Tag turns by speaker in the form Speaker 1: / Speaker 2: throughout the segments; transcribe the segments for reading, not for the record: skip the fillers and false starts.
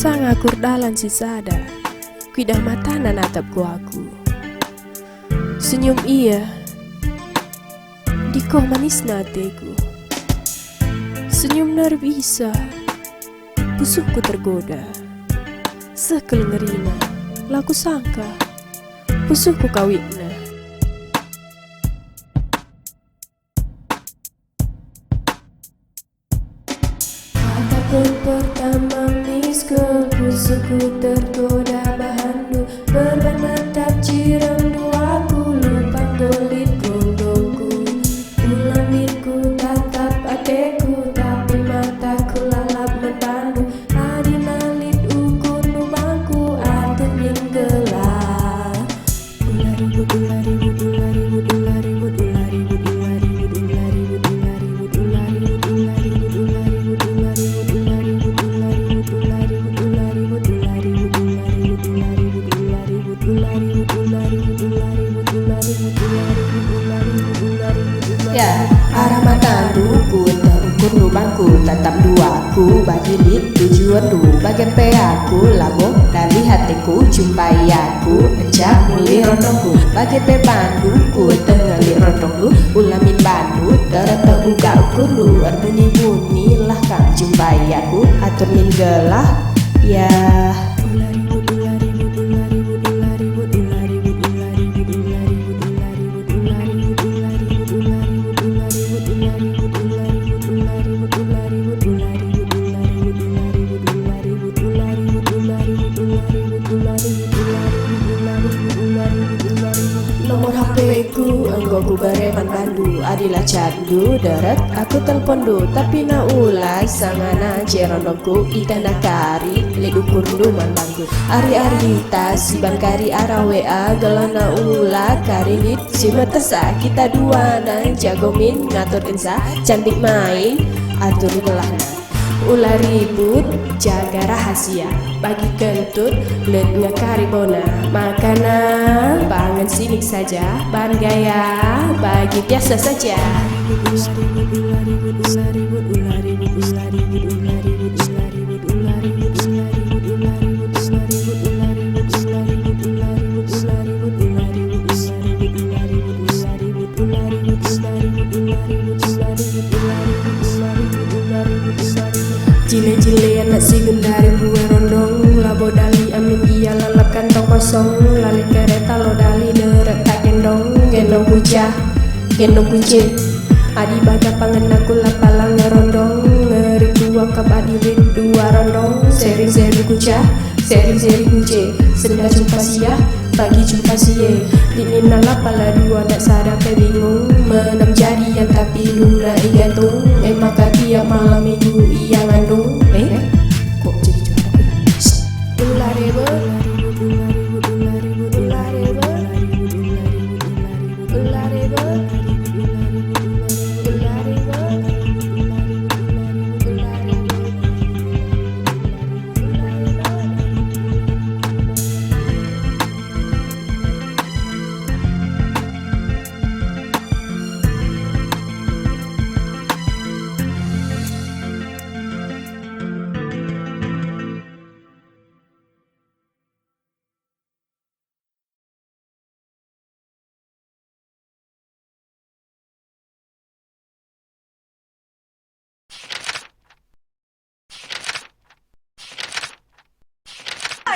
Speaker 1: Sang akur dalan si sada, kuidah mata nanatap ku aku. Senyum ia, di kau manis nateku. Senyum nar bisa, busukku tergoda. Sekelengerina, laku sangka, busukku kawitna. Ataupun pertama miskul, busukku tergoda bahandu. Berbenatap cirandu aku, lupa kulit gondongku. Ulamirku tatap adekku, tapi mataku lalap mentandu. Adi nalit ukun rumahku, atur minggelah. Ularibut, ularibut, ularibut, ularibut, ularibut, ularibut, ularibut, ularibut, ularibut, ularibut, ularibut,
Speaker 2: ya, arah mata ku terukur lubangku, tatap duaku bagi lit tujuan du bagian peaku labo dari hatiku jumpai aku encak muli rondongku bagi pe banduku tengelik rondongku ulamin bandu terata uga ukuru bunyi lah kang jumpai aku atur minggelah ya.
Speaker 1: Nomor HP ku anggoku bereman bandu, adilah candu deret aku telpon du, tapi na ulas sangana cerondongku ida nakari ledukur du mandangku. Ari tas siban kari arah WA galana ula kari lit si metesa kita dua dan jago min ngatur insa cantik main atur gelahna. Ulah ribut, jaga rahasia. Bagi kentut, lednya karibona. Makanan, bangan sinik saja. Bahan gaya, bagi biasa saja. Jile-jile anak si gendari gue rondong, labo dali amin iya lalap kantong kosong, lali kereta lo dali deret tak gendong, gendong kucah, gendong kunci. Adi baga pangan aku lapalang ngerondong, ngeri dua kap adi dua rondong, sering-sering kucah, sering-sering kunci. Senda jumpa sia, pagi jumpa sie, dinina lapala dua nak sadar bingung, menam jadian tapi luna igantung, maka tiap malam minggu ia ngandung. Kok jadi juara ya? Ularebe,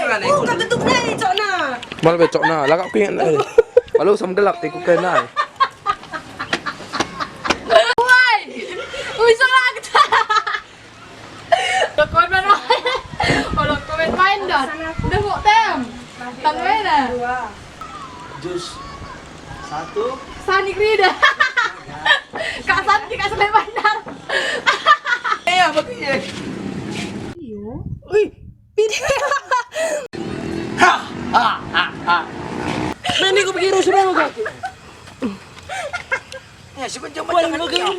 Speaker 3: Bukan bentuknya ni cok na.
Speaker 4: Malah becok na, lagak ku yang Malu sam gelak ti ku kena.
Speaker 3: Woi, usah lagta. Lakon mana? Kalau komen main dah. Dah buat tem. Tanway dah.
Speaker 5: Jus 1
Speaker 3: Sani Krida. Kak Santi kak Sule Bandar.
Speaker 5: ya begini.
Speaker 3: Wih, video.
Speaker 5: Nani ko pikir usah mo gaki. Ya, siapa jom macam ni.